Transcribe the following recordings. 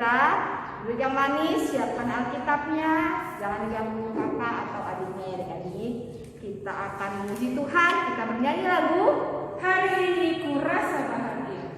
kita. Duduk yang manis, siapkan Alkitabnya. Jangan diganggu kakak atau adiknya ya adik-adik. Kita akan memuji Tuhan, kita bernyanyi lagu Hari Ini Ku Rasa Bahagia.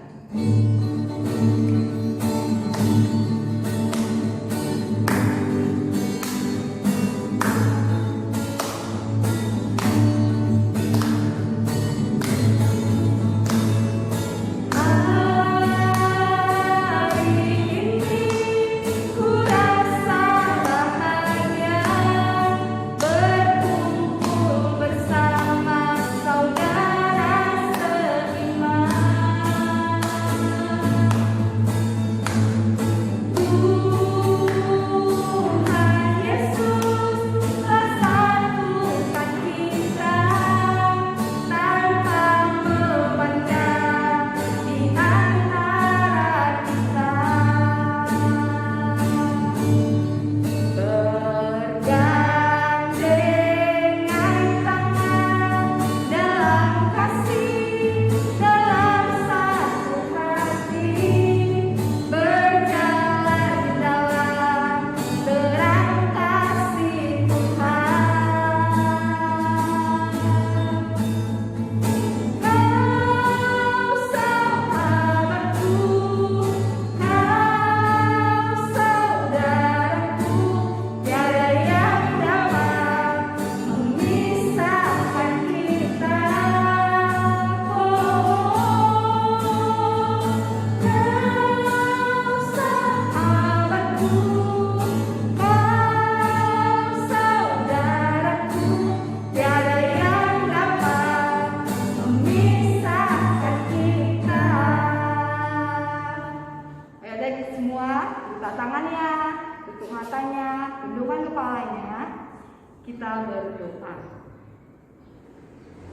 Kita berdoa.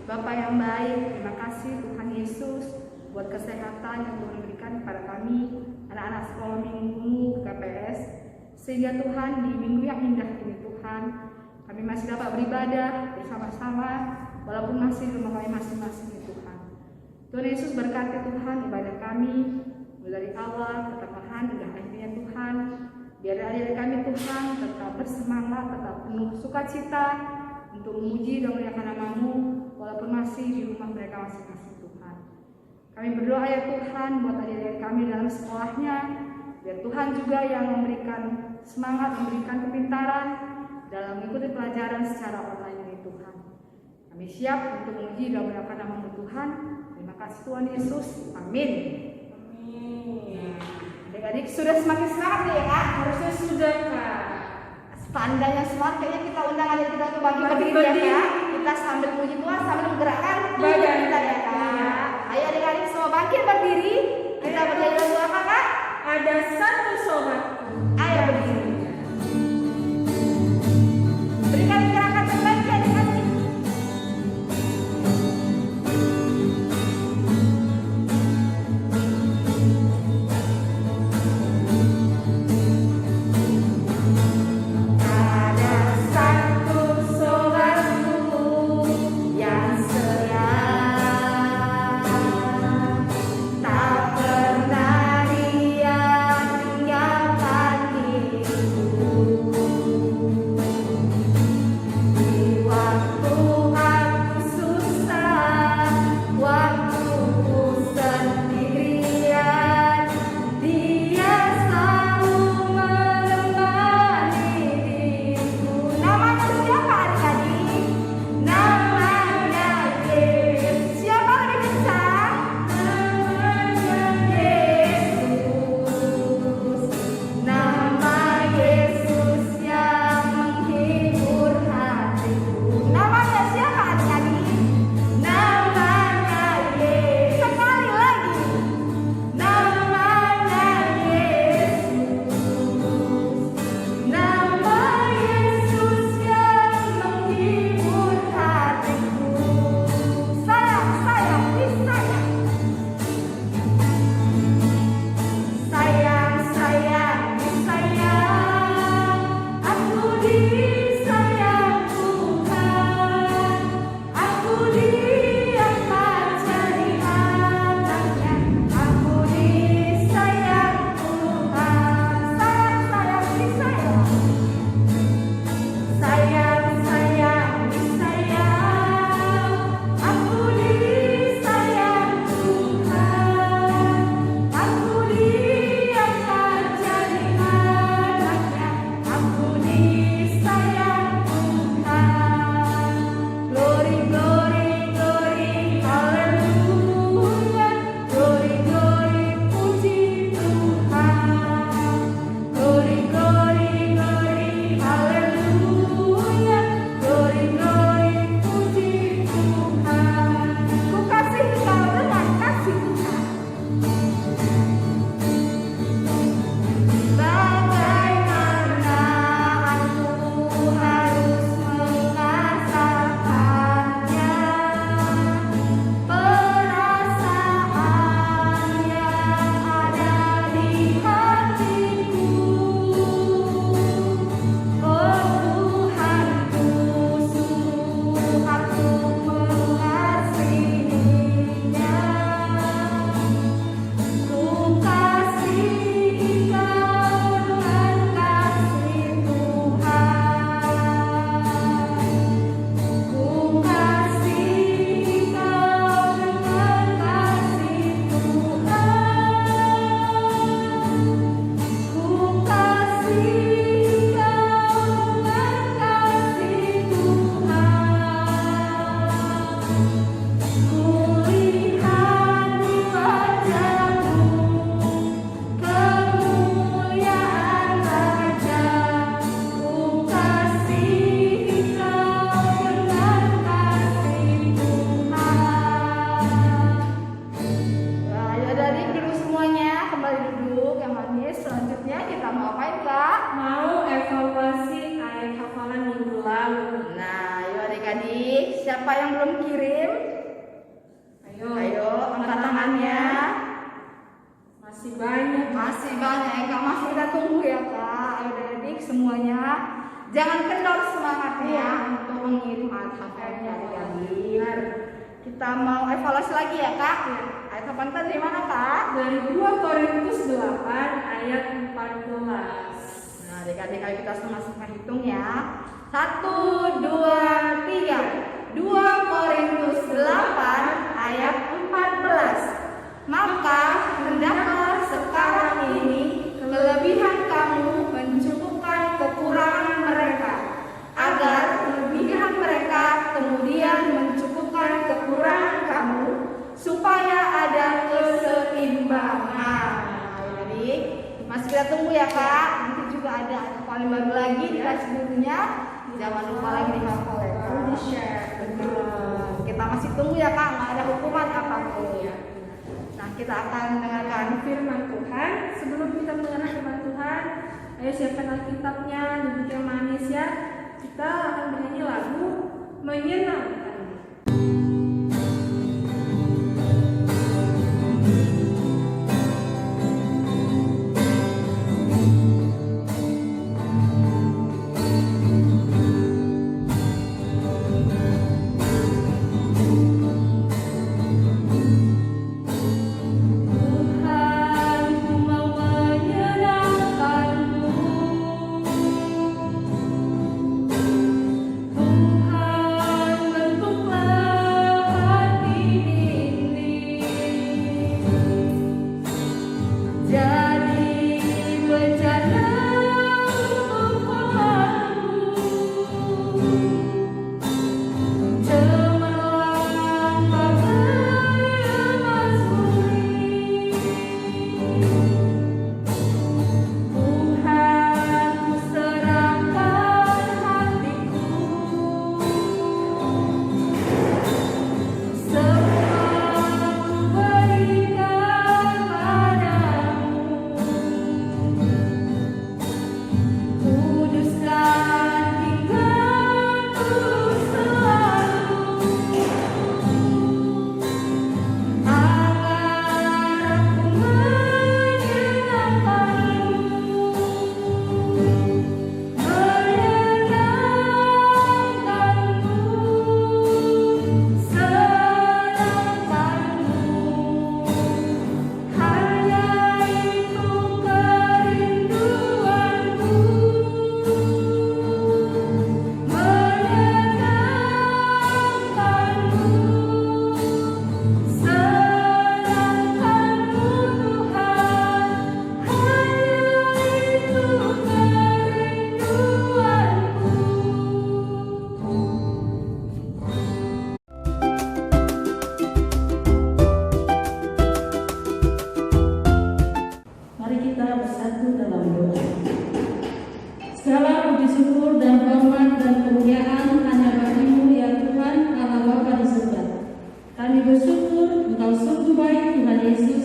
Bapa yang baik, terima kasih Tuhan Yesus buat kesehatan yang Tuhan berikan kepada kami, anak-anak sekolah minggu KPS, sehingga Tuhan di minggu yang indah ini Tuhan, kami masih dapat beribadah bersama-sama walaupun masih di rumah kami masing-masing ya Tuhan. Tuhan Yesus berkati Tuhan ibadah kami mulai dari awal pertengahan hingga akhirnya Tuhan. Biar adik-adik kami Tuhan tetap bersemangat, tetap penuh sukacita untuk memuji dan memuliakan nama-Mu walaupun masih di rumah mereka masing-masing Tuhan. Kami berdoa ya Tuhan buat adik-adik kami dalam sekolahnya, biar Tuhan juga yang memberikan semangat, memberikan kepintaran dalam mengikuti pelajaran secara online ini Tuhan. Kami siap untuk memuji dan memuliakan nama-Mu Tuhan. Terima kasih Tuhan Yesus. Amin. Adik-adik sudah semakin semangat nih ya Kak? Harusnya sudah Kak. Standarnya semangat, kayaknya kita undang adik kita untuk bagi-bagi ya Kak. Kita sambil puji Tuhan, sambil menggerakkan badan kita ya Kak. Ayo adik-adik semua bangkit berdiri. Kita bernyanyi lagu apa Kak? Ada satu sobatku. Ayo berdiri. Berikan gerakan terbaik ya adik-adik. Tak pernah dia tinggalkan diri. kirim? Ayo, angkat tangannya. Masih banyak. Masih banyak ya Kak, masih kita tunggu ya Kak. Ayo adik semuanya, jangan kendor semangatnya untuk mengirim Alkitabnya adik-adik. Kita mau evaluasi lagi ya Kak. Alkitab dari mana Kak? Dari 2 Korintus 8 ayat 14. Nah adik-adik ayo kita sama-sama hitung ya. 1, 2, 3. 2 Korintus 8 ayat 14. Maka hendaklah sekarang ini kelebihan kamu mencukupkan kekurangan mereka, agar kelebihan mereka kemudian mencukupkan kekurangan kamu, supaya ada keseimbangan. Jadi masih kita tunggu ya Kak. Nanti juga ada paling baru lagi dikasih bukunya. Jangan lupa lagi dihafal ya Kak. Di share. Kita masih tunggu ya Kak. Nggak ada hukuman apapun. Nah kita akan mendengarkan Firman Tuhan. Sebelum kita mendengar firman Tuhan, ayo siapkan Alkitabnya, duduk yang manis ya. Kita akan bernyanyi lagu Menyenangkan. Segala puji syukur dan hormat dan kemuliaan hanya bagi-Mu ya Tuhan Allah Bapa di surga. Kami bersyukur Engkau sungguh baik Tuhan Yesus.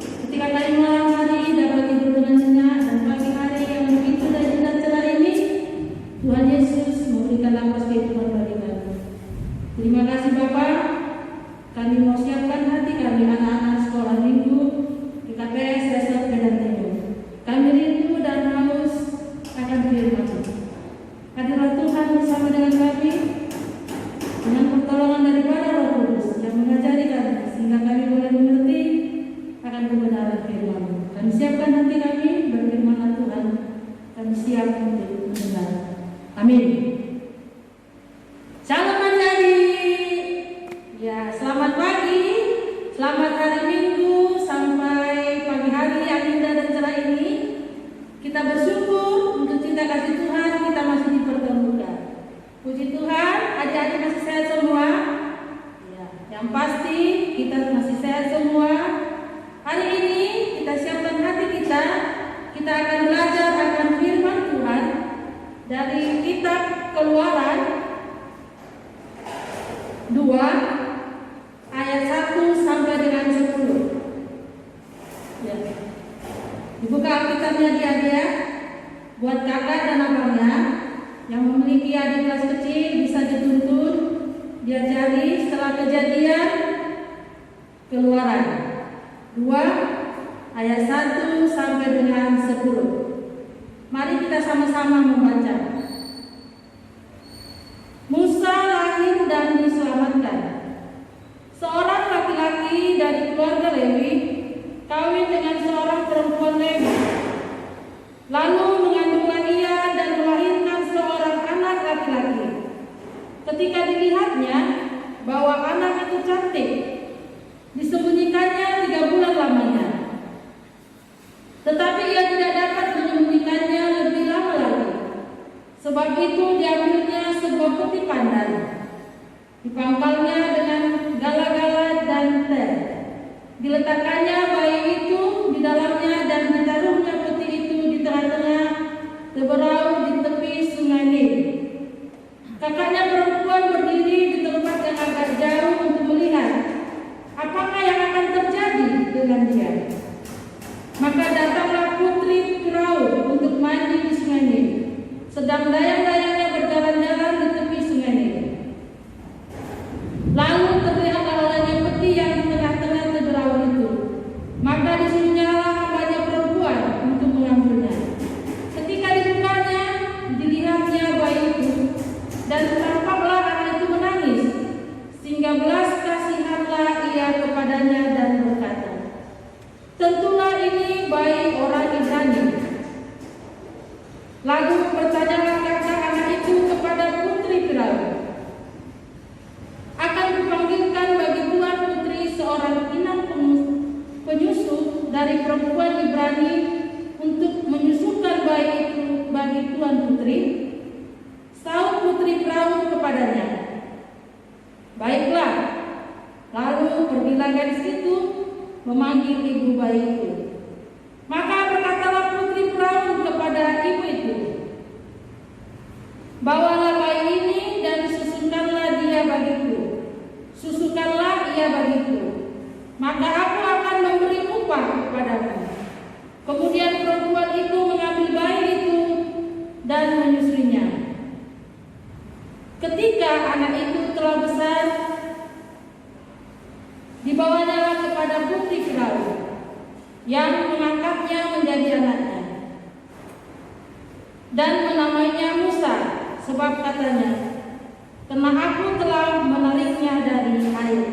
Ketika kami malam hari dapat tidur dengan nyenyak dan pagi hari yang begitu dan indah cerah ini, Tuhan Yesus memberikan nafas kehidupan bagi kami. Terima kasih Bapa. Kami mau siapkan hati kami anak-anak sekolah minggu di KPS Dasar Medan Timur. Kami rindu dan haus akan firman-Mu. Hadirat Tuhan bersama dengan kami dengan pertolongan daripada Roh Kudus yang mengajari kami sehingga kami boleh mengerti akan kebenaran firman-Mu. Kami siapkan hati kami berfirman Tuhan. Kami siap untuk mendengar. Amin. Shalom adik-adik. Ya, selamat pagi. Selamat hari Minggu sampai pagi hari yang indah dan cerah ini. Kita bersyukur untuk cinta kasih Tuhan kita masih dipertemukan. Puji Tuhan, adik-adik masih sehat semua. Ya, yang pasti kita masih sehat semua. Hari ini kita siapkan hati kita. Kita akan belajar akan firman Tuhan dari kitab Keluaran 2 ayat 1 sampai dengan 10. Ya. Dibuka Alkitabnya adik-adik. Buat kakak dan abangnya yang memiliki adik kelas kecil bisa dituntun diajari setelah Kejadian Keluaran 2 ayat 1 sampai dengan 10. Mari kita sama-sama membaca. Musa lahir dan diselamatkan. Seorang laki-laki dari keluarga Lewi kawin dengan seorang perempuan Lewi, lalu mengandunglah ia dan melahirkan seorang anak laki-laki. Ketika dilihatnya bahwa anak itu cantik, disembunyikannya 3 bulan lamanya. Tetapi ia tidak dapat menyembunyikannya lebih lama lagi. Sebab itu diambilnya sebuah peti pandan, dipangkalnya dengan gala-gala dan ter. Diletakkannya bayi itu di dalamnya dan ditaruhnya peti itu di tengah-tengah teberau di tepi sungai Nil. Kakaknya perempuan berdiri di tempat yang agak jauh untuk melihat apakah yang akan terjadi dengan dia. Maka datanglah putri Firaun untuk mandi di sungai Nil, sedang dayang-dayangnya berjalan-jalan di tepi sungai Nil. Lalu terlihatlah olehnya peti yang di tengah-tengah teberau itu. Maka disuruhnyalah hambanya perempuan untuk mengambilnya. Ketika dibukanya, dilihatnya bayi itu, dan tampaklah anak itu menangis, sehingga belas kasihanlah ia kepadanya dan berkata, tentulah ini bayi orang Ibrani. Lalu bertanyalah kakak anak itu kepada putri Firaun, akan kupanggilkan bagi tuan putri seorang inang penyusu dari perempuan Ibrani untuk menyusukan bayi itu bagi tuan putri. Saud putri Firaun kepadanya, baiklah. Lalu pergilah gadis itu memanggil ibu bayi itu. Maka berkatalah putri Firaun kepada ibu itu, bawalah bayi ini dan susukanlah dia bagiku. Susukanlah ia bagiku, maka aku akan memberi upah kepadamu. Kemudian perempuan itu mengambil bayi itu dan menyusuinya. Ketika anak itu telah besar, dibawanyalah kepada putri Firaun, yang mengangkatnya menjadi anaknya dan menamainya Musa, sebab katanya, karena aku telah menariknya dari air.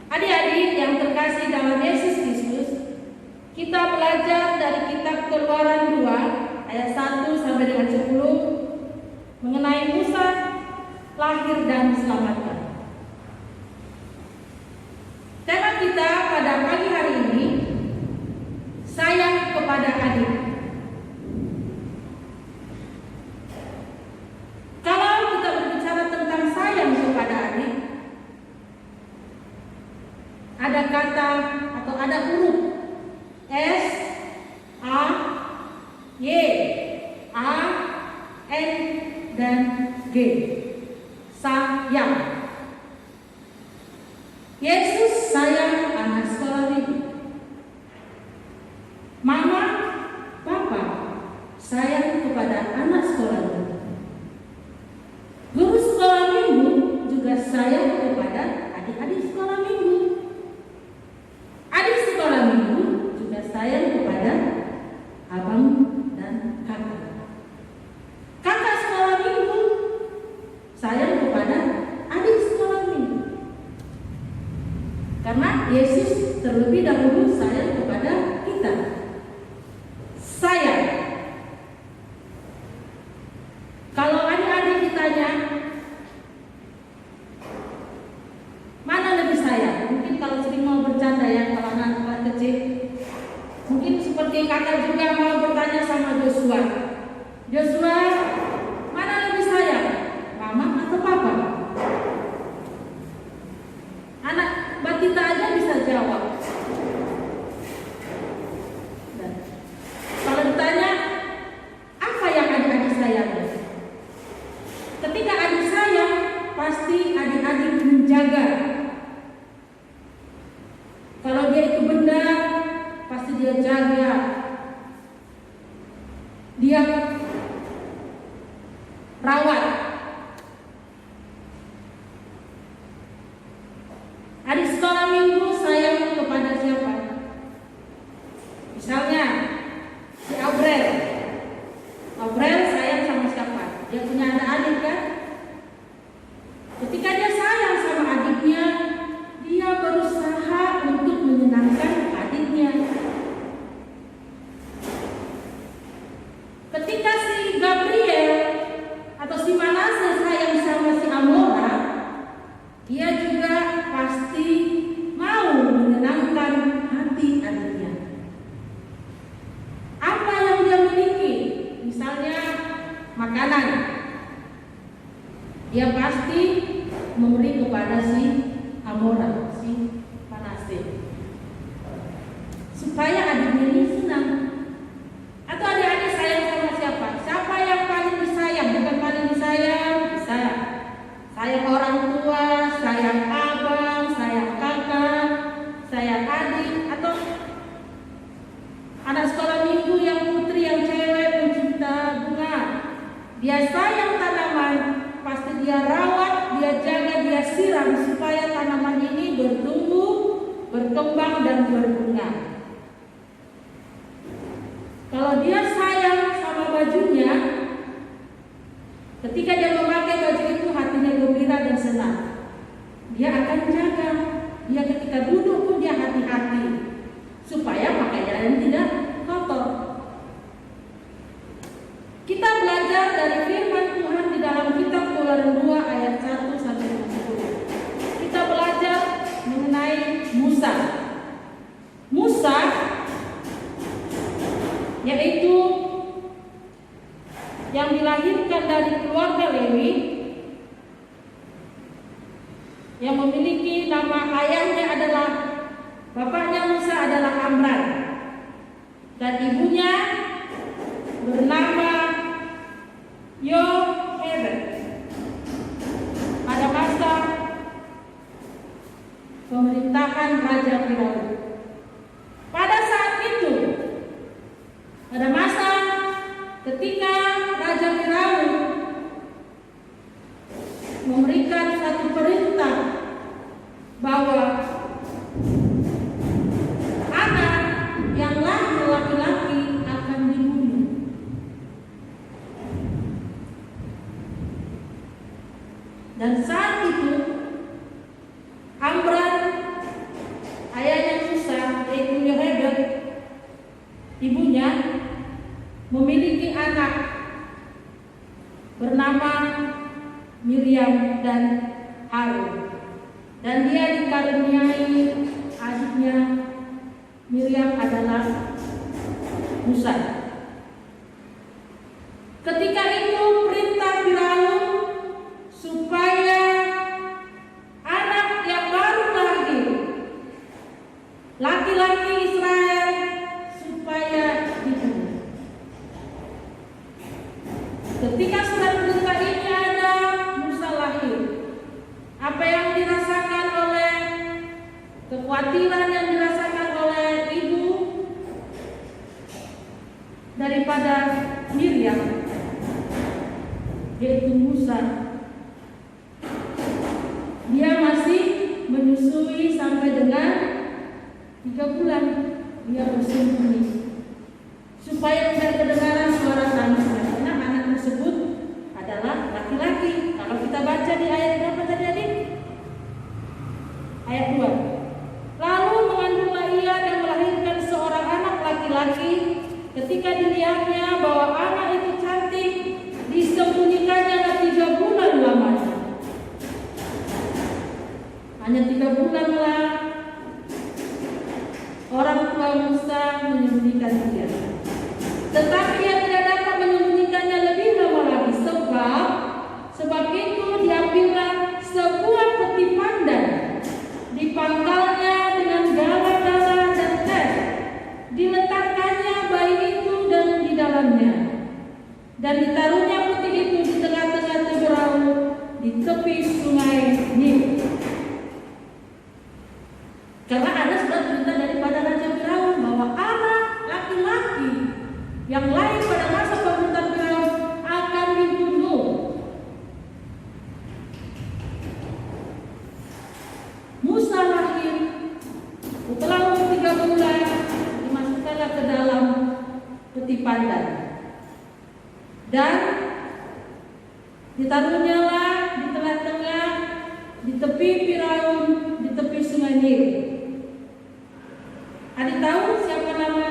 Adik-adik yang terkasih dalam Yesus Kristus, kita belajar dari kitab Keluaran 2 ayat 1 sampai dengan 10 mengenai Musa lahir dan diselamatkan. Tema kita pada pagi hari ini, sayang kepada adik. Kalau kita berbicara tentang sayang kepada adik, ada kata atau ada huruf S, A, Y, A, N, dan G. Sayang. Yesus sayang anak sekolah minggu. Mama, papa sayang kepada anak sekolah minggu. Guru sekolah minggu juga sayang kepada adik-adik sekolah minggu. Adik sekolah minggu juga sayang kepada abang dan kakak. Kakak sekolah minggu sayang kepada adik sekolah minggu. Karena Yesus terlebih dahulu sayang kepada kita. Sayang. Kalau adik-adik ditanya, mana lebih sayang? Mungkin kalau sering mau bercanda ya, kalau anak kecil, mungkin seperti kakak juga mau bertanya sama Joshua. Joshua, mana lebih sayang? Mama atau papa? Anak batita aja bisa jawab. Nah, kalau ditanya apa yang adik-adik sayang? Ketika adik sayang, pasti adik-adik menjaga. Kalau dia itu benda, pasti dia jaga. Dia lagi memberi kepada si Hamora, si Manase, supaya adiknya ini senang. Atau adik-adik sayang sama siapa? Siapa yang paling disayang? Bukan paling disayang, sayang orang tua, sayang abang, sayang kakak, sayang adik, atau anak sekolah minggu yang putri, yang cewek pencinta bunga. Dia sayang tanaman, pasti dia rawat, dia jaga, dia siram supaya tanaman ini bertumbuh, berkembang dan berbunga. Kalau dia sayang sama bajunya, ketika dia memakai baju itu hatinya gembira dan senang. Dia akan jaga. Dia ketika duduk pun dia hati-hati supaya pakaiannya tidak kotor. Kita belajar dari firman Tuhan di dalam kitab Keluaran 2 ayat 1 sampai 10. Kita belajar mengenai Musa. Musa yaitu yang dilahirkan dari keluarga Lewi, yang memiliki nama ayahnya adalah, bapaknya Musa adalah Amram, dan ibunya bernama Yochebed. Pada masa pemerintahan Raja Firaun. Pada saat itu, pada masa ketika Raja Firaun memberikan satu perintah bahwa anak yang lahir laki-laki akan dibunuh. Dan saat itu Amram, ayahnya Musa, yaitu Yochebed, ibunya, memiliki anak bernama Miriam dan Harun, dan dia dikaruniai adiknya Miriam adalah Musa. Ketika itu perintah Firaun supaya anak yang baru lahir laki-laki Israel supaya dibunuh. Ketika surat perintah ini ada, Musa lahir. Apa yang dirasakan oleh, kekhawatiran yang dirasakan oleh ibu daripada Miriam, yaitu Musa, dia masih menyusui sampai dengan 3 bulan. Dia bersembunyi supaya tidak kedengaran suara tangisnya, karena anak tersebut adalah laki-laki. Kalau kita baca di ayat berapa tadi adik? Ayat 2. Lalu mengandunglah ia dan melahirkan seorang anak laki-laki. Ketika dilihatnya bahwa anak itu cantik, disembunyikannya 3 bulan lamanya. Hanya 3 bulanlah orang tua Musa menyembunyikan dia. Tetapi ia tidak dapat menyembunyikannya lebih lama lagi, sebab itu diambillah sebuah peti pandan, dipangkalnya dengan gala-gala dan teh, diletakkannya bayi itu dan di dalamnya, dan ditaruhnya peti itu di tengah-tengah Firaun di tepi sungai Nil. Karena ada surat perintah daripada Raja Firaun bahwa anak laki-laki yang lahir pada masa pemerintahan Firaun akan dibunuh. Musa lahir, setelah umur 3 bulan dimasukkanlah ke dalam peti pandan dan ditaruhnya lah di tengah-tengah, di tepi Firaun, di tepi sungai Nil. Adik tahu siapa nama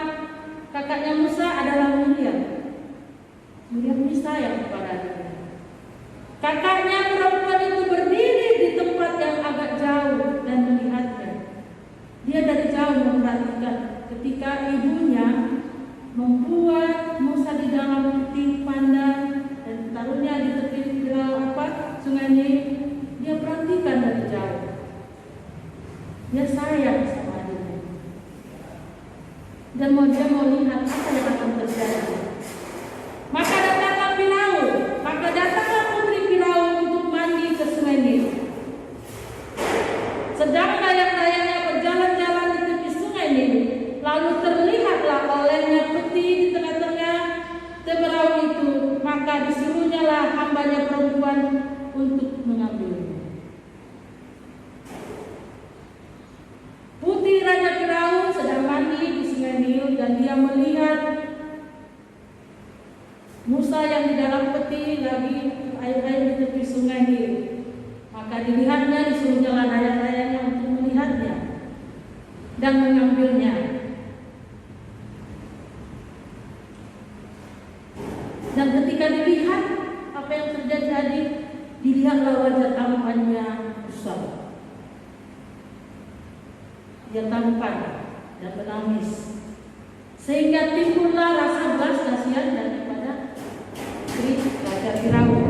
kakaknya Musa? Adalah Miriam. Miriam ini sayang kepada adiknya. Kakaknya perempuan itu berdiri di tempat yang agak jauh dan melihatnya. Dia dari jauh memperhatikan ketika ibunya membuat Musa di dalam peti pandan dan taruhnya di tepi dan dia mau lihat apa yang akan terjadi. Maka datanglah putri Firaun untuk mandi ke sungai Nil. Sedang dayang-dayangnya berjalan-jalan di tepi sungai Nil, lalu terlihatlah olehnya peti di tengah-tengah teberau itu, maka disuruhnyalah hambanya perempuan untuk mengambilnya. Putri Raja Firaun sedang mandi di sungai Nil dan dia melihat Musa yang di dalam peti lagi air-air di tepi sungai Nil. Maka dilihatnya, disuruhnyalah dayang-dayangnya untuk melihatnya dan mengambilnya. Dan ketika dilihat apa yang terjadi, dilihatlah wajah tampannya Musa. Dia tampan dan menangis, sehingga timbullah rasa belas kasihan daripada Raja Firaun.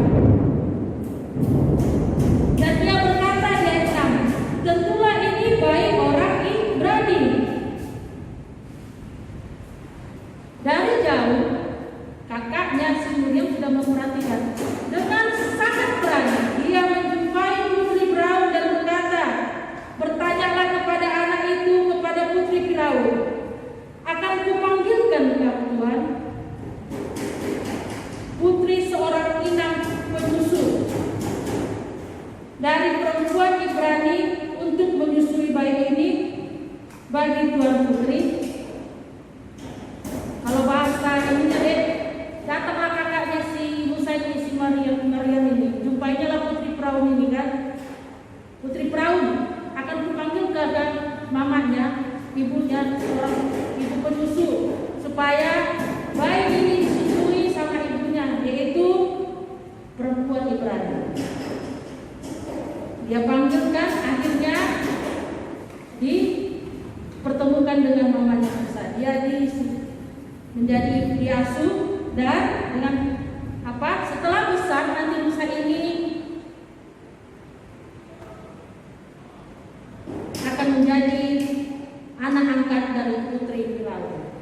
Dan dia berkata di ayat 6, tentulah ini bayi orang Ibrani. Dari jauh kakaknya si Miriam sudah memperhatikan. Dengan sangat berani dia menjumpai putri Firaun dan berkata, bertanyalah kepada anak itu, kepada putri Firaun, akan kupanggilkan engkau Tuhan? Putri seorang inang penyusu dari perempuan Ibrani untuk menyusui bayi ini bagi Tuan putri. Kalau bahasa ini deh, datanglah kakaknya si Musa ini, si Maryam ini, jumpainya lah putri Firaun ini kan. Putri Firaun akan kupanggilkan mamanya, ibunya, seorang ibu penyusu, supaya bayi ini disusui sama ibunya, yaitu perempuan Ibrani. Dia panggilkan, akhirnya dipertemukan dengan mamanya Musa. Dia menjadi diasuh dan dengan apa? Setelah besar nanti Musa ini akan menjadi anak angkat dari putri Firaun.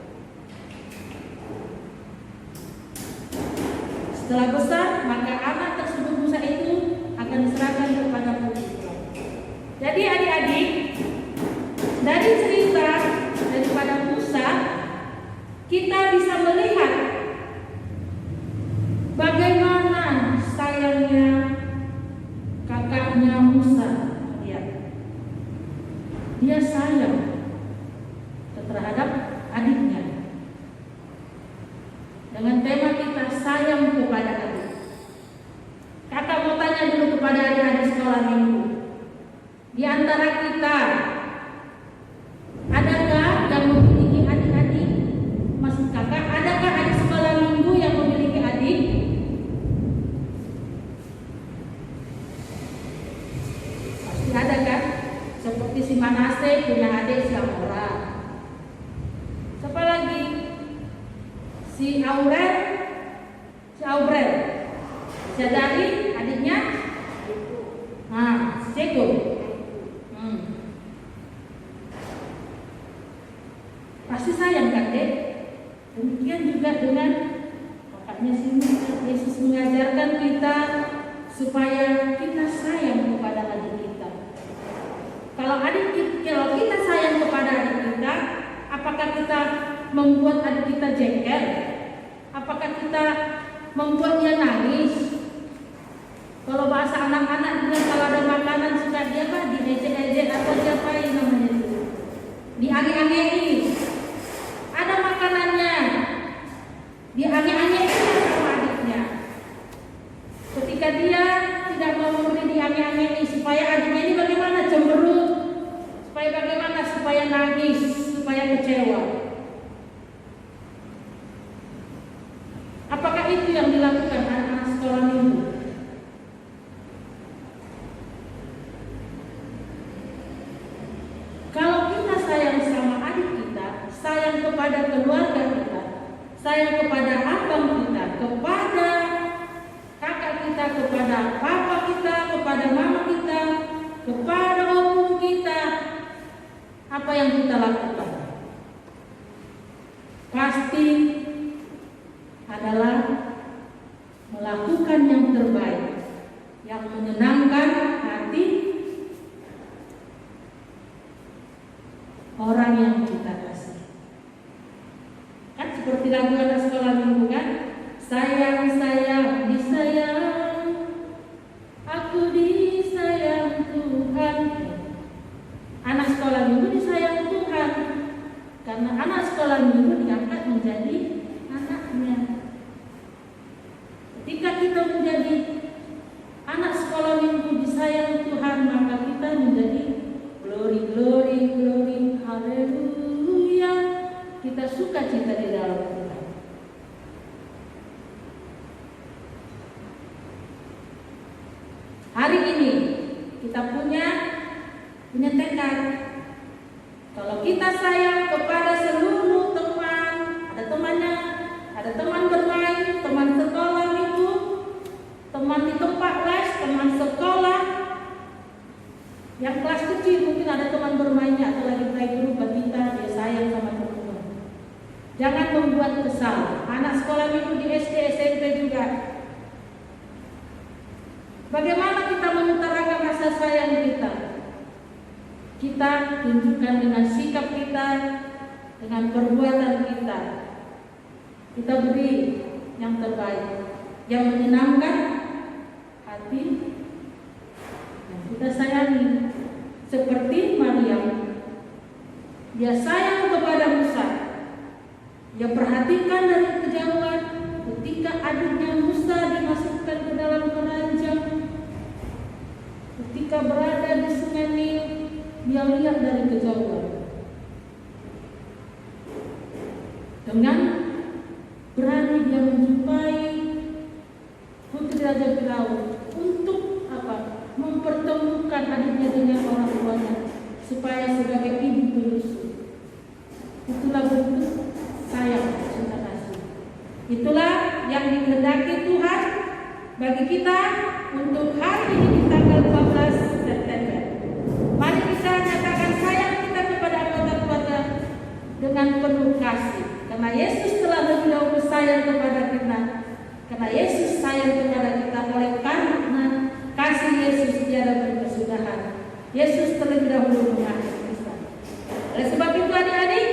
Setelah besar, maka anak tersebut Musa itu akan diserahkan kepada putri Firaun. Jadi adik-adik, dari cerita daripada Musa, kita bisa melihat bagaimana sayangnya kakaknya Musa. Dia sayang terhadap adiknya. Dengan tema kita sayang kepada adik. Kakak mau tanya dulu kepada adik-adik sekolah minggu. Di antara kita, adakah yang memiliki adik-adik? Maksud kakak, adakah adik sekolah minggu yang memiliki adik? Pasti ada kan? Seperti si Manase punya adik si Amora. Siapa lagi? Si Aurel. Si Adari adiknya? Nah, si Ceko. Pasti sayang kan dek? Demikian juga dengan kakaknya si Musa. Yesus mengajarkan kita supaya kita sayang kepada adik kita. Kalau kita sayang kepada adik kita, apakah kita membuat adik kita jengkel? Apakah kita membuat dia nangis? Kalau bahasa anak-anak juga kalau ada makanan suka dia diejek-ejek atau diapain namanya itu? Diange-angein. Ada makanannya, diange-angein sama adiknya. Ketika dia tidak mau memberi diange-angein, supaya adiknya ini bagaimana? Cemberut. Supaya nangis, supaya kecewa. Apakah itu yang dilakukan anak-anak sekolah minggu? Kalau kita sayang sama adik kita, sayang kepada keluarga kita, sayang kepada abang kita, kepada kakak kita, kepada papa kita, kepada mama kita, kepada opung kita, apa yang kita lakukan? kita punya tekad. Kalau kita sayang kepada seluruh teman, ada teman bermain, teman sekolah itu, teman di tempat les, teman sekolah, yang kelas kecil mungkin ada teman bermainnya atau lagi playgroup batita, dia sayang sama teman-teman. Jangan membuat kesal. Anak sekolah minggu di SD, SMP juga. Bagaimana kita mengutarakan rasa sayang kita? Kita tunjukkan dengan sikap kita, dengan perbuatan kita. Kita beri yang terbaik, yang menyenangkan hati, yang kita sayangi. Seperti Maryam, dia sayang kepada Musa. Dia perhatikan dari kejauhan ketika adiknya Musa dimasukkan ke dalam keranjang. Ketika berada di sungai Nil, dia lihat dari kejauhan. Dengan berani dia menjumpai putri Raja Firaun untuk apa? Mempertemukan adiknya dengan orang tuanya supaya sebagai ibu penyusu. Itulah bentuk sayang, cinta kasih. Itulah yang dikehendaki Tuhan bagi kita untuk hari ini di tanggal 12 September. Mari kita nyatakan sayang kita kepada anggota keluarga dengan penuh kasih. Karena Yesus telah lebih dahulu sayang kepada kita. Karena Yesus sayang kepada kita, oleh karena kasih Yesus tiada berkesudahan. Yesus terlebih dahulu mengasihi kita. Oleh sebab itu adik-adik,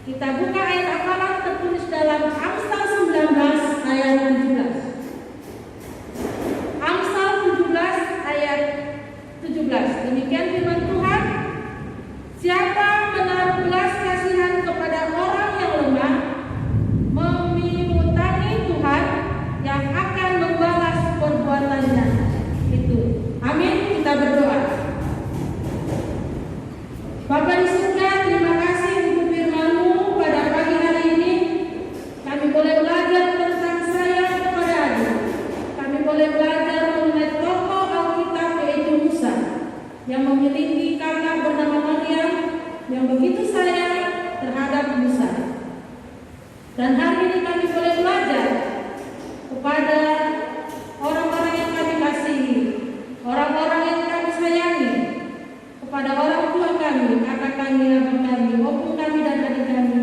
kita buka ayat hafalan tertulis dalam Amsal 19 ayat 17. Amsal 17 ayat 17. Demikian firman Tuhan. Siapa menaruh belas kasihan kepada orang yang lemah, memingutangi Tuhan yang akan membalas perbuatannya. Itu. Amin. Kita berdoa. Bapa di surga, terima kasih untuk firman-Mu pada pagi hari ini. Kami boleh belajar tentang sayang kepada adik. Kami boleh belajar mengenai tokoh Alkitab yaitu Musa yang memiliki kakak bernama Maryam yang begitu sayang terhadap Musa. Dan hari ini kami boleh belajar kepada orang-orang yang kami kasihi, orang-orang yang kami sayangi, kepada orang tua kami, kakak kami, abang kami, opung kami dan adik kami,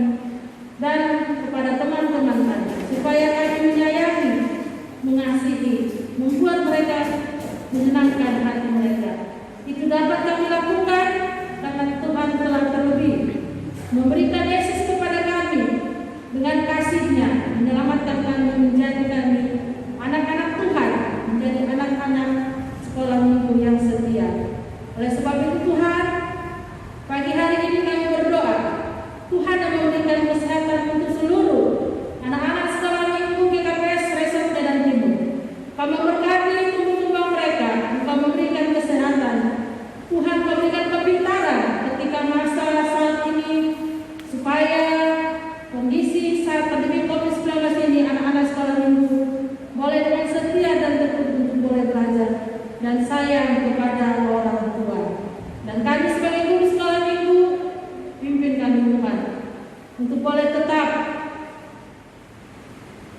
dan kepada teman-teman kami, supaya kami menyayangi, mengasihi, membuat mereka menyenangkan hati mereka. Itu dapat kami lakukan karena Tuhan telah terlebih memberikan Yesus kepada kami dengan kasih-Nya, menyelamatkan kami, menjadi kami anak-anak Tuhan, menjadi anak-anak sekolah minggu yang setia. Oleh sebab itu Tuhan, pagi hari ini kami berdoa, Tuhan yang memberikan kesehatan untuk seluruh anak-anak sekolah minggu GKPS Resort Medan Timur. Kami memberkati tumbuh kembang mereka, Engkau memberikan kesehatan. Tuhan memberikan kepintaran ketika masa saat ini, supaya kondisi saat pandemi COVID-19 ini anak-anak sekolah minggu boleh dengan setia dan tekun untuk boleh belajar dan sayang kepada orang tua. Dan kami sebagai guru sekolah minggu, pimpin kami Tuhan untuk boleh tetap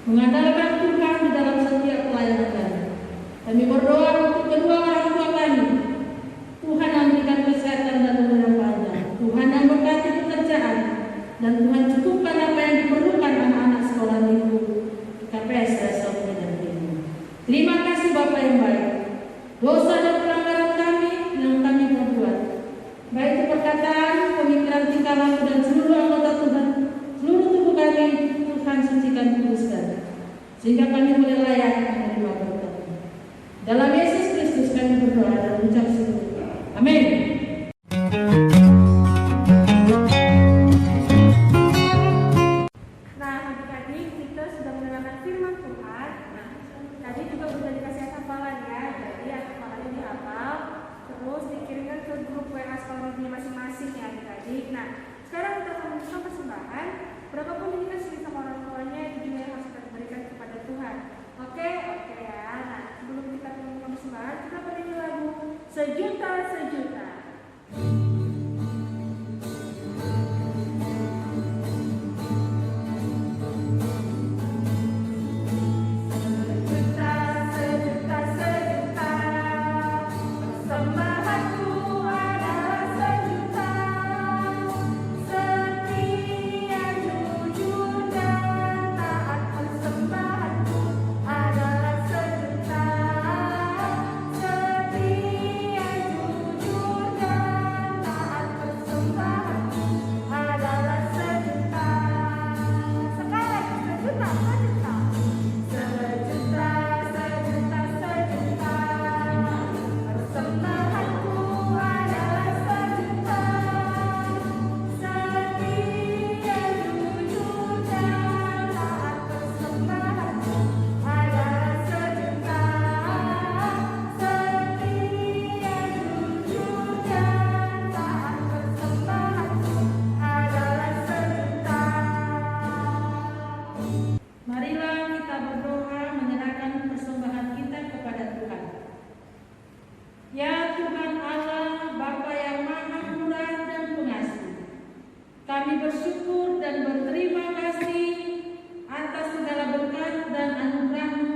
mengandalkan Tuhan di dalam setiap pelayanan kami. Kami berdoa untuk kedua orang tua kami. Tuhan yang memberikan kesehatan dan umur yang panjang. Tuhan yang berkati pekerjaan, dan Tuhan cukupkan apa yang diperlukan anak-anak sekolah minggu KPS Resort Medan Timur. Terima kasih Bapa yang baik. Dosa dan pelanggaran kami yang kami perbuat, baik itu perkataan, pemikiran, tingkah laku dan seluruh anggota Tuhan, seluruh tubuh kami, Tuhan sucikan, kuduskan, sehingga kami boleh layak menerima berkat-Mu. Dalam Yesus Kristus kami berdoa dan mengucap syukur. Amin. Nah, adik-adik, kita sudah mendengarkan firman Tuhan. Nah, tadi juga sudah dikasih hafalan ya. Jadi hafalannya dihafal, terus dikirimkan ke grup WA sekolah minggu masing-masing ya adik-adik. Nah, sekarang kita akan membuka persembahan. Berapapun yang dikasih sama orang tuanya, itu juga yang harus kita berikan kepada Tuhan. Oke ya. Nah, sebelum kita membuka persembahan, kita bernyanyi lagu sejuta-sejuta. Marilah kita berdoa menyerahkan persembahan kita kepada Tuhan. Ya Tuhan Allah, Bapa yang Maha Murah dan Pengasih, kami bersyukur dan berterima kasih atas segala berkat dan anugerah-Mu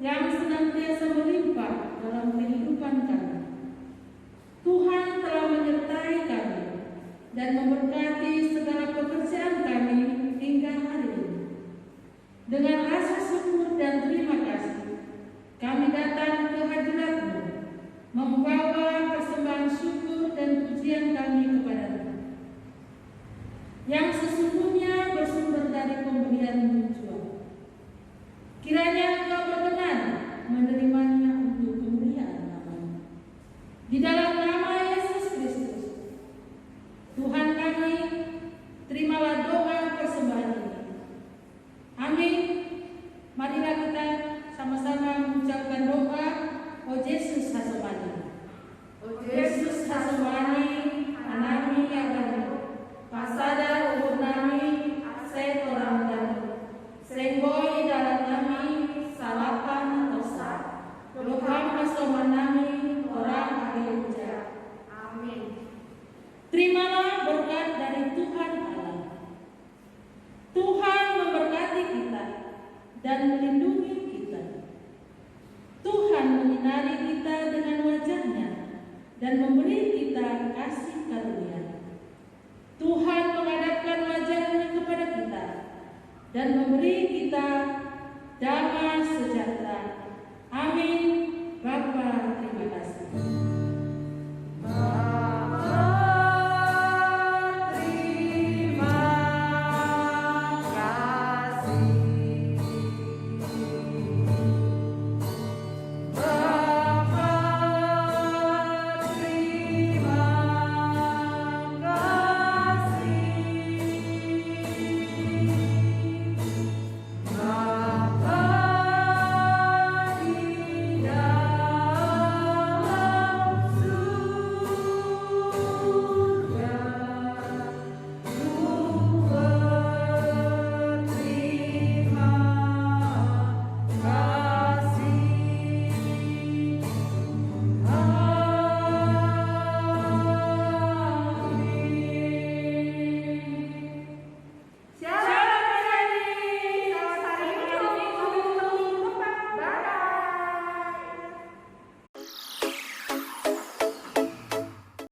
yang senantiasa melimpah dalam kehidupan kami. Tuhan telah menyertai kami dan memberkati segala pekerjaan kami hingga hari ini. Dengan rasa syukur dan terima kasih, kami datang ke hadirat-Mu, membawa persembahan syukur dan pujian kami kepada-Mu, yang sesungguhnya bersumber dari pemberian-Mu jua. Kiranya Engkau berkenan menerimanya untuk kemuliaan nama-Mu. Di dalam nama Yesus Kristus, Tuhan kami, terimalah doa persembahan ini. Amin. Marilah kita sama-sama mengucapkan doa. O Yesus hasomani, O Yesus hasomani, anami agami, pasada ubur nami, akse orang kami, senggoi dalam nami, salapan dosa, doham hasomanami, orang akhirnya. Amin. Terimalah berkat dari Tuhan Allah. Tuhan memberkati kita dan melindungi kita. Tuhan menyinari kita dengan wajah-Nya dan memberi kita kasih karunia. Tuhan menghadapkan wajah-Nya kepada kita dan memberi kita damai sejahtera. Amin. Bapa, terima kasih.